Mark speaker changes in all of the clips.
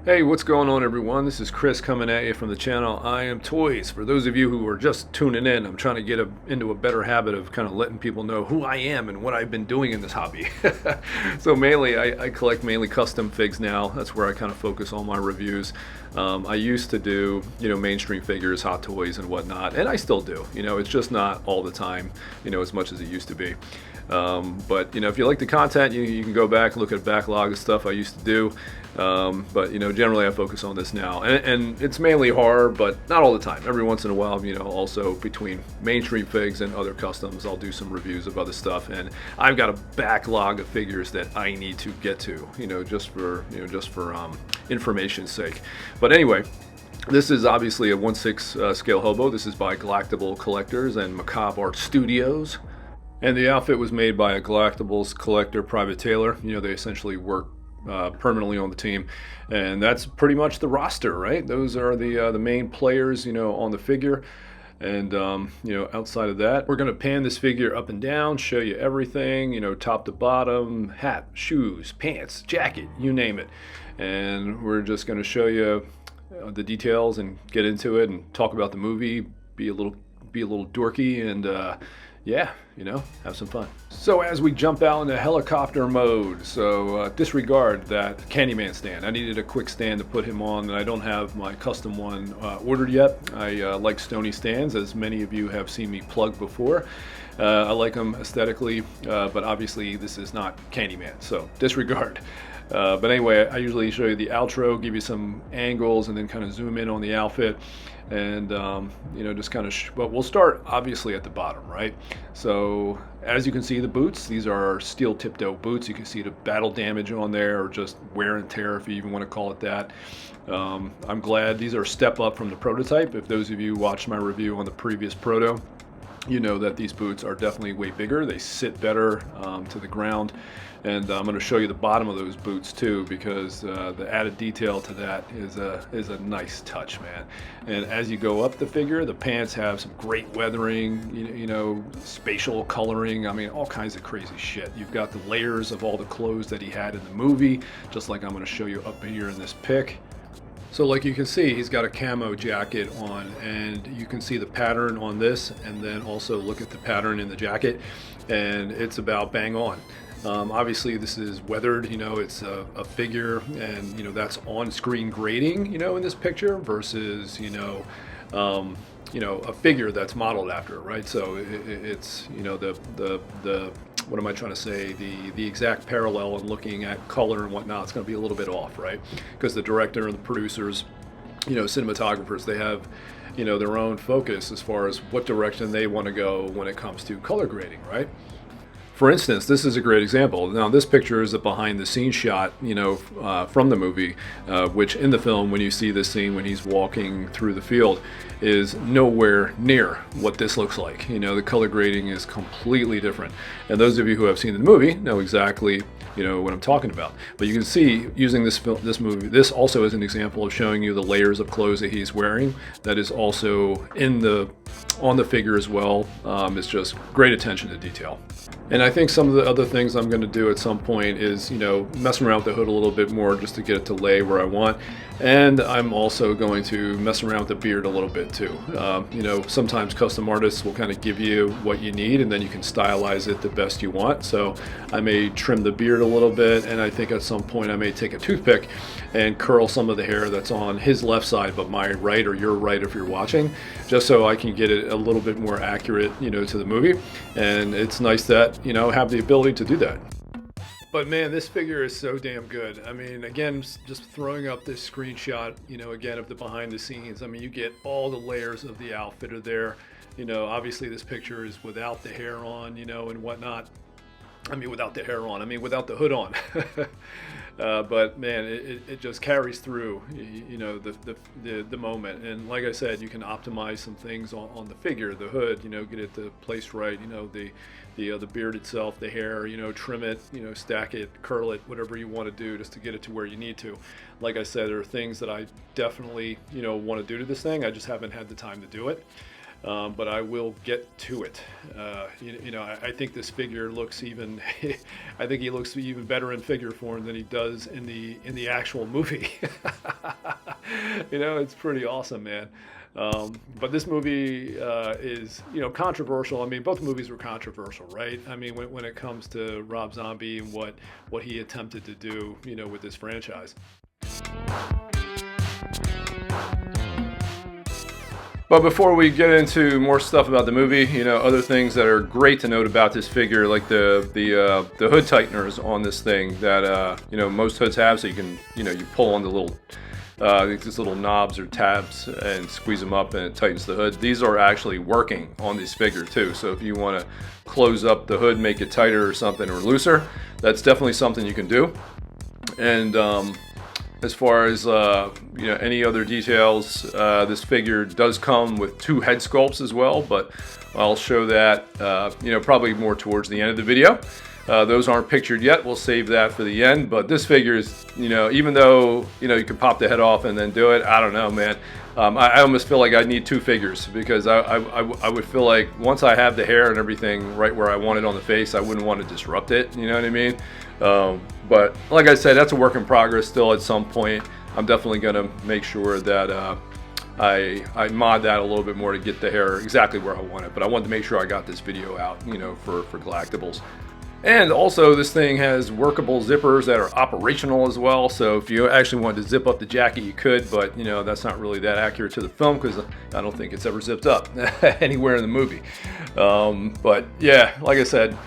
Speaker 1: Hey, what's going on, everyone? This is Chris coming at you from the channel I Am Toys. For those of you who are just tuning in, I'm trying to get into a better habit of kind of letting people know who I am and what I've been doing in this hobby. So mainly, I collect mainly custom figs now. That's where I kind of focus all my reviews. I used to do, mainstream figures, hot toys and whatnot, and I still do. It's just not all the time, as much as it used to be. But if you like the content, you can go back and look at a backlog of stuff I used to do. But generally I focus on this now, and it's mainly horror, but not all the time. Every once in a while, also between mainstream figs and other customs, I'll do some reviews of other stuff. And I've got a backlog of figures that I need to get to, just for information's sake. But anyway, this is obviously a 1/6 scale Hobo. This is by Gallactible Collectors and Macabre Art Studios. And the outfit was made by a Gallactibles collector private tailor. They essentially work permanently on the team, and that's pretty much the roster, right? Those are the main players, on the figure. And outside of that, we're going to pan this figure up and down, show you everything, top to bottom, hat, shoes, pants, jacket, you name it. And we're just going to show you the details and get into it and talk about the movie, be a little dorky, and yeah, have some fun. So as we jump out into helicopter mode, so disregard that Candyman stand. I needed a quick stand to put him on, and I don't have my custom one ordered yet. I like stony stands, as many of you have seen me plug before. I like them aesthetically, but obviously this is not Candyman, so disregard. But anyway, I usually show you the outro, give you some angles, and then kind of zoom in on the outfit. And just kind of but we'll start obviously at the bottom, right? So as you can see, the boots, these are steel tipped out boots. You can see the battle damage on there, or just wear and tear, if you even want to call it that. I'm glad these are a step up from the prototype. If those of you watched my review on the previous proto, you know that these boots are definitely way bigger. They sit better to the ground. And I'm going to show you the bottom of those boots too, because the added detail to that is a nice touch, man. And as you go up the figure, the pants have some great weathering, spatial coloring. I mean, all kinds of crazy shit. You've got the layers of all the clothes that he had in the movie, just like I'm going to show you up here in this pic. So like you can see, he's got a camo jacket on, and you can see the pattern on this, and then also look at the pattern in the jacket, and it's about bang on. Obviously this is weathered, it's a figure, and that's on-screen grading, in this picture, versus a figure that's modeled after, right? So it's the what am I trying to say, the exact parallel and looking at color and whatnot, it's going to be a little bit off, right? Because the director and the producers, cinematographers, they have their own focus as far as what direction they want to go when it comes to color grading, right? For instance, this is a great example. Now, this picture is a behind-the-scenes shot, from the movie, which in the film, when you see this scene when he's walking through the field, is nowhere near what this looks like. The color grading is completely different. And those of you who have seen the movie know exactly, what I'm talking about. But you can see, using this movie, this also is an example of showing you the layers of clothes that he's wearing. That is also on the figure as well. It's just great attention to detail. And I think some of the other things I'm going to do at some point is, messing around with the hood a little bit more, just to get it to lay where I want. And I'm also going to mess around with the beard a little bit too. Sometimes custom artists will kind of give you what you need, and then you can stylize it the best you want. So I may trim the beard a little bit, and I think at some point I may take a toothpick and curl some of the hair that's on his left side, but my right, or your right if you're watching, just so I can get it a little bit more accurate, to the movie. And it's nice that, have the ability to do that. But man, this figure is so damn good. I mean, again, just throwing up this screenshot, again, of the behind the scenes. I mean, you get all the layers of the outfit are there. Obviously this picture is without the hair on, and whatnot. I mean, without the hair on. I mean, without the hood on. But man, it just carries through, the moment. And like I said, you can optimize some things on the figure, the hood, get it placed right, the beard itself, the hair, trim it, stack it, curl it, whatever you want to do, just to get it to where you need to. Like I said, there are things that I definitely, want to do to this thing. I just haven't had the time to do it. but I will get to it. I think this figure looks even. I think he looks even better in figure form than he does in the actual movie. It's pretty awesome, man. But this movie is, controversial. I mean, both movies were controversial, right? I mean, when it comes to Rob Zombie and what he attempted to do, with this franchise. But before we get into more stuff about the movie, other things that are great to note about this figure, like the hood tighteners on this thing that most hoods have, so you can you pull on the little these little knobs or tabs and squeeze them up and it tightens the hood. These are actually working on this figure too. So if you want to close up the hood, make it tighter or something, or looser, that's definitely something you can do. And as far as any other details, this figure does come with 2 head sculpts as well, but I'll show that probably more towards the end of the video. Those aren't pictured yet. We'll save that for the end. But this figure is, even though you can pop the head off and then do it, I don't know, man. I almost feel like I need 2 figures, because I would feel like once I have the hair and everything right where I want it on the face, I wouldn't want to disrupt it. You know what I mean? But like I said, that's a work in progress still. At some point, I'm definitely going to make sure that I mod that a little bit more to get the hair exactly where I want it. But I wanted to make sure I got this video out, for Gallactibles. And also, this thing has workable zippers that are operational as well. So if you actually wanted to zip up the jacket, you could, but that's not really that accurate to the film, because I don't think it's ever zipped up anywhere in the movie. But yeah, like I said,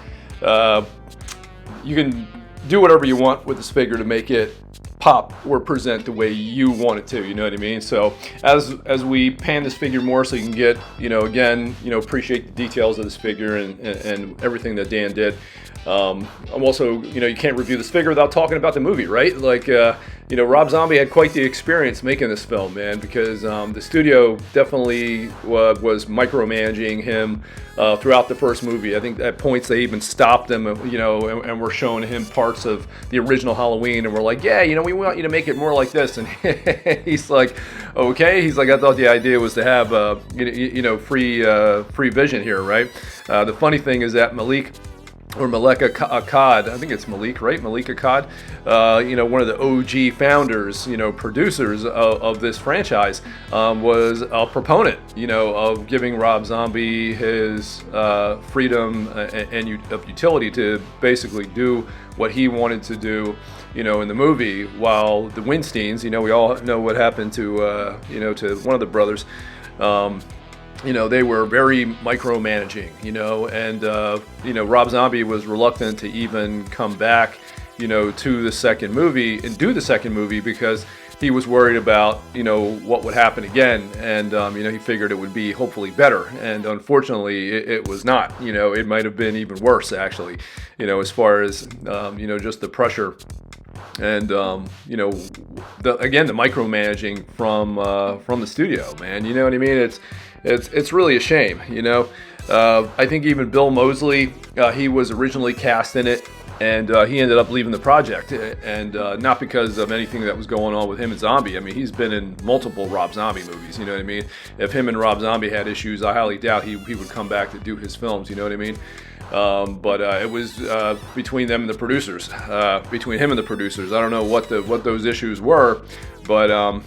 Speaker 1: you can do whatever you want with this figure to make it pop or present the way you want it to, you know what I mean? So as we pan this figure more, so you can get, again, appreciate the details of this figure and everything that Dan did. I'm also, you can't review this figure without talking about the movie, right? Like, Rob Zombie had quite the experience making this film, man, because the studio definitely was micromanaging him throughout the first movie. I think at points they even stopped him, and were showing him parts of the original Halloween, and we're like, yeah, we want you to make it more like this. And he's like, okay. He's like, I thought the idea was to have, free vision here, right? The funny thing is that Malek Akkad, I think it's Malik, right? Malik Akkad, one of the OG founders, producers of this franchise, was a proponent, of giving Rob Zombie his freedom and of utility to basically do what he wanted to do, in the movie. While the Winsteins, we all know what happened to, to one of the brothers. They were very micromanaging, and, Rob Zombie was reluctant to even come back, to the second movie and do the second movie, because he was worried about, what would happen again. And, he figured it would be hopefully better. And unfortunately, it was not. It might have been even worse, actually, as far as, just the pressure. And the micromanaging from the studio, man. You know what I mean? It's really a shame. I think even Bill Moseley, he was originally cast in it, and he ended up leaving the project, and not because of anything that was going on with him and Zombie. I mean, he's been in multiple Rob Zombie movies. You know what I mean? If him and Rob Zombie had issues, I highly doubt he would come back to do his films. You know what I mean? But it was between them and the producers, between him and the producers. I don't know what those issues were, but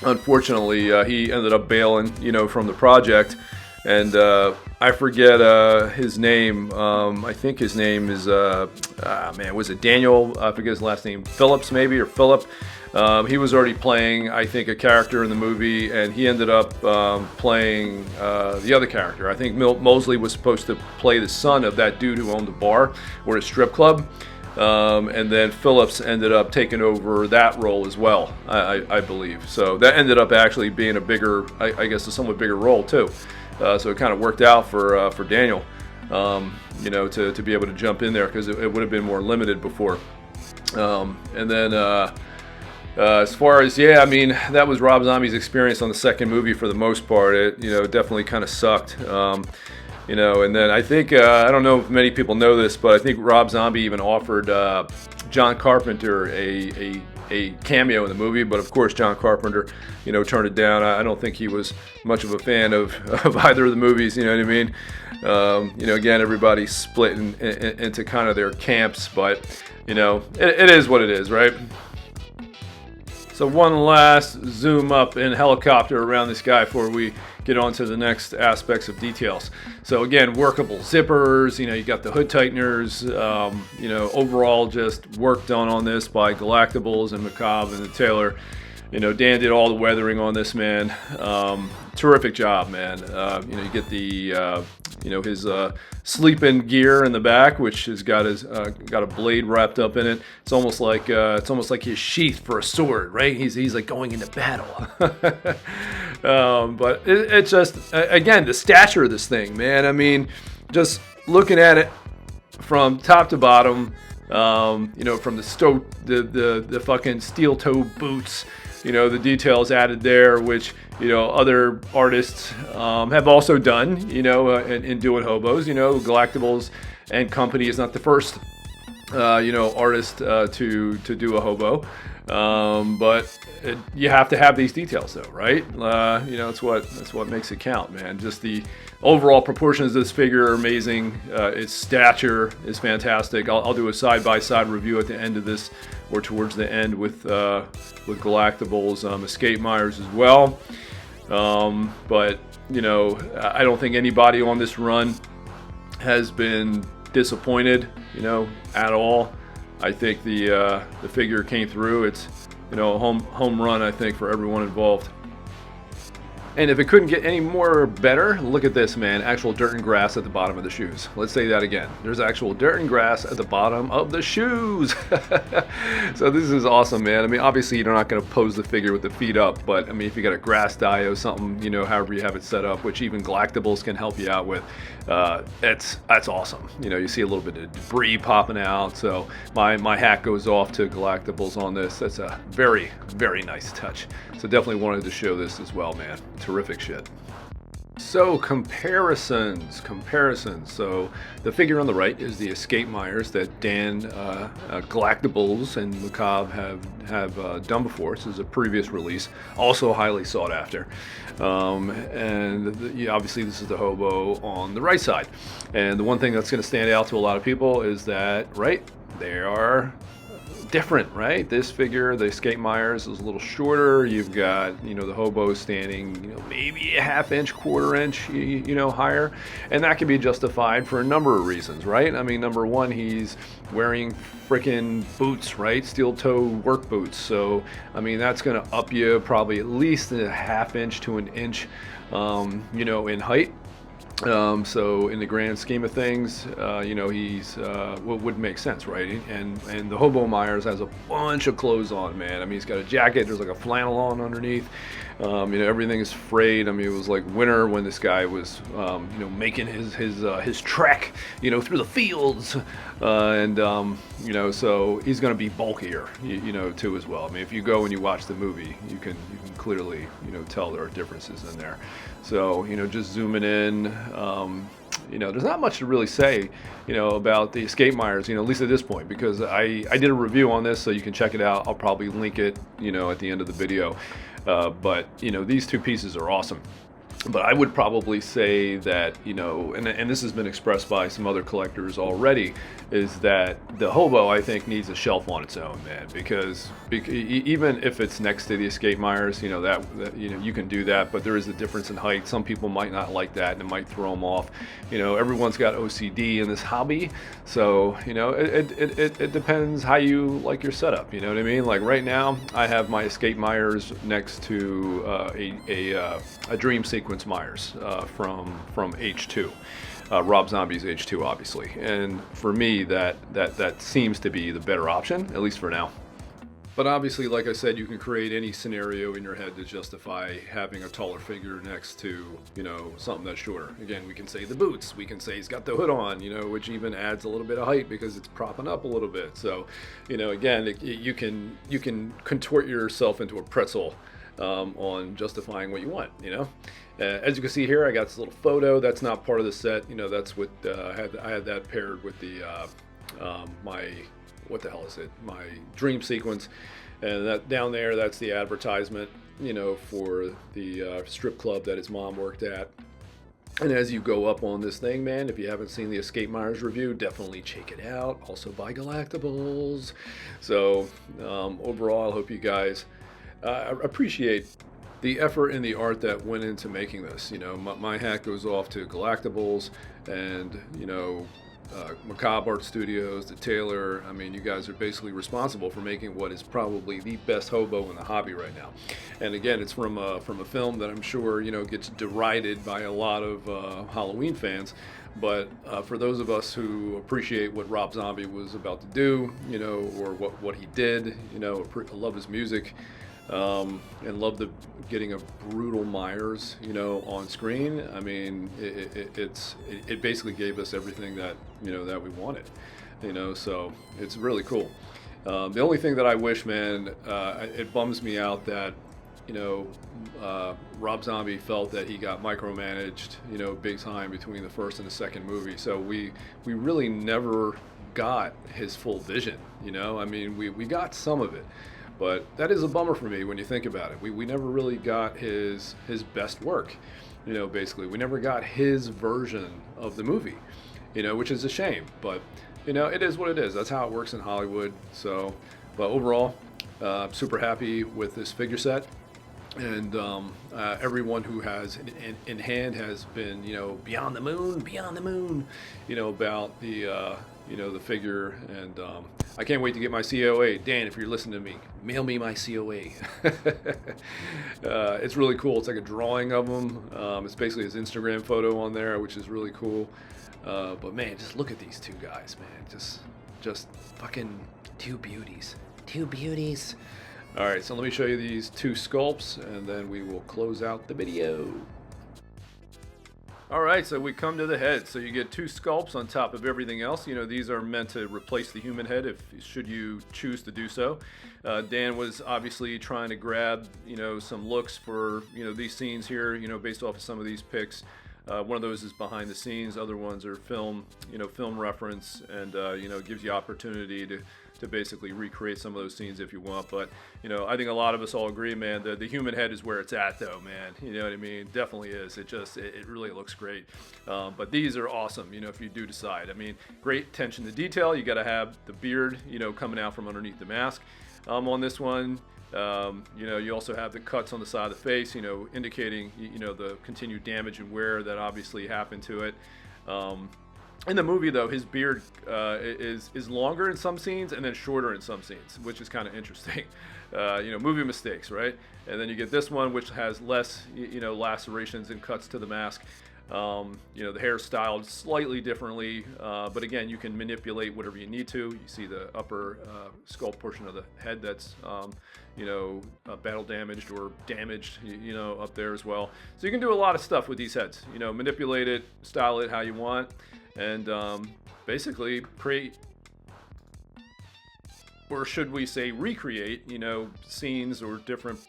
Speaker 1: unfortunately, he ended up bailing, from the project. And I forget his name. I think his name is was it Daniel? I forget his last name. Phillips, maybe, or Philip. He was already playing, I think, a character in the movie, and he ended up playing the other character. I think Moseley was supposed to play the son of that dude who owned the bar or a strip club. And then Phillips ended up taking over that role as well, I believe. So that ended up actually being a bigger, I guess, a somewhat bigger role too. So it kind of worked out for Daniel, to be able to jump in there, because it would have been more limited before. And then as far as, that was Rob Zombie's experience on the second movie for the most part. It, definitely kind of sucked. And then I think, I don't know if many people know this, but I think Rob Zombie even offered John Carpenter a a cameo in the movie, but of course John Carpenter, you know, turned it down. I don't think he was much of a fan of either of the movies, you know what I mean? You know, again, everybody's split into kind of their camps, but, you know, it is what it is, right? So one last zoom up in helicopter around this guy before we get on to the next aspects of details. So again, workable zippers, you know, you got the hood tighteners, you know, overall just work done on this by Gallactibles and Macabre and the tailor. You know, Dan did all the weathering on this, man. Terrific job, man. You know, you get the, you know, his sleeping gear in the back, which has got his got a blade wrapped up in it. It's almost like his sheath for a sword, right? He's like going into battle. But it's just, again, the stature of this thing, man. I mean, just looking at it from top to bottom, you know, from the fucking steel toe boots, you know, the details added there, which, you know, other artists have also done, you know, in doing hobos. You know, Gallactibles and Company is not the first, you know, artist to do a hobo. But you have to have these details, though, right? You know, that's what makes it count, man. Just the overall proportions of this figure are amazing. Its stature is fantastic. I'll do a side-by-side review at the end of this, or towards the end, with Gallactibles, Escape Myers as well. But you know, I don't think anybody on this run has been disappointed, you know, at all. I think the figure came through. It's, you know, a home run, I think, for everyone involved. And if it couldn't get any more better, look at this, man. Actual dirt and grass at the bottom of the shoes. Let's say that again. There's actual dirt and grass at the bottom of the shoes. So this is awesome, man. I mean, obviously you're not going to pose the figure with the feet up, but I mean, if you got a grass dio, something, you know, however you have it set up, which even Gallactibles can help you out with, that's awesome. You know, you see a little bit of debris popping out. So my hat goes off to Gallactibles on this. That's a very, very nice touch. So definitely wanted to show this as well, man. Terrific shit. So comparisons. So the figure on the right is the Escape Myers that Dan Gallactibles and Macabre have done before. This is a previous release, also highly sought after. And obviously this is the Hobo on the right side. And the one thing that's going to stand out to a lot of people is that, right, they are different, right? This figure, the Escape Myers, is a little shorter. You've got, you know, the Hobo standing, you know, maybe a ½ inch, ¼ inch, you know, higher, and that can be justified for a number of reasons, right? I mean, number one, he's wearing freaking boots, right? Steel toe work boots. So, I mean, that's going to up you probably at least a ½ inch to an inch, you know, in height. So in the grand scheme of things, you know, he's what would make sense, right? And the Hobo Myers has a bunch of clothes on, man. I mean, he's got a jacket. There's like a flannel on underneath. You know, everything is frayed. I mean, it was like winter when this guy was, you know, making his trek, you know, through the fields, and you know, so he's going to be bulkier, you know, too as well. I mean, if you go and you watch the movie, you can clearly, you know, tell there are differences in there. So, you know, just zooming in, you know, there's not much to really say, you know, about the Escape Myers, you know, at least at this point, because I did a review on this, so you can check it out. I'll probably link it, you know, at the end of the video. But, you know, these two pieces are awesome. But I would probably say that, you know, and this has been expressed by some other collectors already, is that the Hobo, I think, needs a shelf on its own, man, because even if it's next to the Escape Myers, you know, that you know, you can do that, but there is a difference in height. Some people might not like that, and it might throw them off. You know, everyone's got OCD in this hobby, so, you know, it depends how you like your setup, you know what I mean? Like right now, I have my Escape Myers next to a Dream Sequence Myers from H2, Rob Zombie's H2, obviously, and for me that seems to be the better option, at least for now. But obviously, like I said, you can create any scenario in your head to justify having a taller figure next to, you know, something that's shorter. Again, we can say the boots, we can say he's got the hood on, you know, which even adds a little bit of height because it's propping up a little bit. So, you know, again, you can contort yourself into a pretzel on justifying what you want, you know. As you can see here, I got this little photo. That's not part of the set, you know. That's what I had that paired with the my what the hell is it? My dream sequence, and that down there, that's the advertisement, for the strip club that his mom worked at. And as you go up on this thing, man, if you haven't seen the Escape Myers review, definitely check it out. Also by Gallactibles. So overall, I hope you guys appreciate the effort and the art that went into making this. My hat goes off to Gallactibles and, Macabre Art Studios, the Taylor. I mean, you guys are basically responsible for making what is probably the best hobo in the hobby right now. And again, it's from a film that I'm sure gets derided by a lot of Halloween fans. But for those of us who appreciate what Rob Zombie was about to do, or what he did, I love his music. And love getting a brutal Myers, on screen. I mean, it basically gave us everything that that we wanted, So it's really cool. The only thing that I wish, man, it bums me out that Rob Zombie felt that he got micromanaged, big time between the first and the second movie. So we really never got his full vision. I mean, we got some of it. But that is a bummer for me when you think about it. We never really got his best work, basically. We never got his version of the movie, which is a shame. But, it is what it is. That's how it works in Hollywood. So, but overall, I'm super happy with this figure set. And everyone who has in hand has been, beyond the moon, about the figure. And I can't wait to get my COA. Dan, if you're listening to me, mail me my COA. It's really cool. It's like a drawing of him. It's basically his Instagram photo on there, which is really cool. But man, just look at these two guys, man. Just fucking two beauties. All right, so let me show you these two sculpts, and then we will close out the video. All right, so we come to the head. So you get two sculpts on top of everything else. These are meant to replace the human head should you choose to do so. Dan was obviously trying to grab, some looks for, these scenes here, based off of some of these pics. One of those is behind the scenes. Other ones are film reference, and, gives you opportunity to basically recreate some of those scenes if you want. But, I think a lot of us all agree, man, the human head is where it's at, though, man. You know what I mean? Definitely is. It really looks great. But these are awesome, if you do decide. I mean, great attention to detail. You got to have the beard, coming out from underneath the mask. On this one, you also have the cuts on the side of the face, indicating, the continued damage and wear that obviously happened to it. In the movie, though, his beard is longer in some scenes and then shorter in some scenes, which is kind of interesting. Movie mistakes, right? And then you get this one, which has less, lacerations and cuts to the mask. The hair styled slightly differently, but again, you can manipulate whatever you need to. You see the upper skull portion of the head that's, battle damaged or damaged, up there as well. So you can do a lot of stuff with these heads. Manipulate it, style it how you want, and basically create, or should we say recreate, scenes or different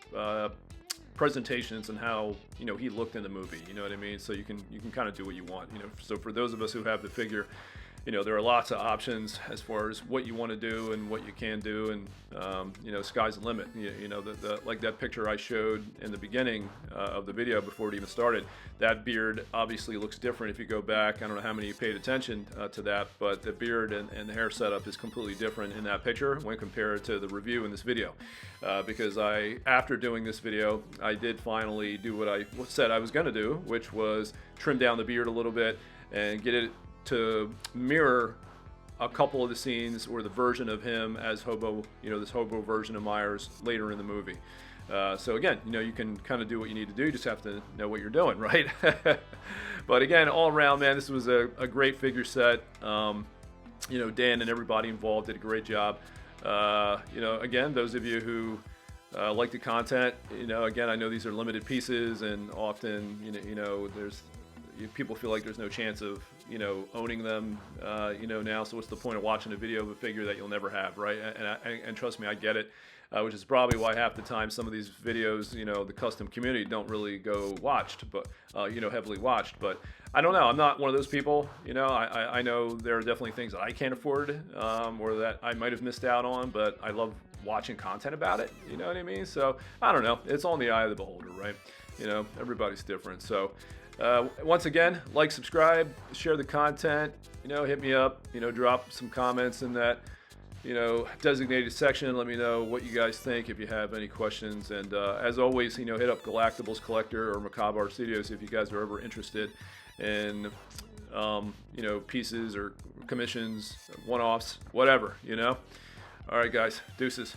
Speaker 1: presentations and how he looked in the movie. You know what I mean? So you can kind of do what you want. So for those of us who have the figure, there are lots of options as far as what you want to do and what you can do, and sky's the limit. Like that picture I showed in the beginning of the video before it even started. That beard obviously looks different if you go back. I don't know how many you paid attention to that, but the beard and the hair setup is completely different in that picture when compared to the review in this video. Because after doing this video, I did finally do what I said I was going to do, which was trim down the beard a little bit and get it to mirror a couple of the scenes or the version of him as Hobo, this Hobo version of Myers later in the movie. So again, you can kind of do what you need to do. You just have to know what you're doing, right? But again, all around, man, this was a great figure set. Dan and everybody involved did a great job. Again, those of you who like the content, again, I know these are limited pieces, and often, there's people feel like there's no chance of you know, owning them, you know, now. So what's the point of watching a video of a figure that you'll never have, right? And trust me, I get it. Which is probably why half the time some of these videos, you know, the custom community don't really go watched, but, you know, heavily watched. But I don't know. I'm not one of those people. You know, I know there are definitely things that I can't afford or that I might have missed out on, but I love watching content about it. You know what I mean? So I don't know. It's all in the eye of the beholder, right? You know, everybody's different. So once again, like, subscribe, share the content, you know, hit me up, you know, drop some comments in that, you know, designated section. Let me know what you guys think if you have any questions. And as always, you know, hit up Gallactibles Collector or Macabre Art Studios if you guys are ever interested in, you know, pieces or commissions, one-offs, whatever, you know. All right, guys, deuces.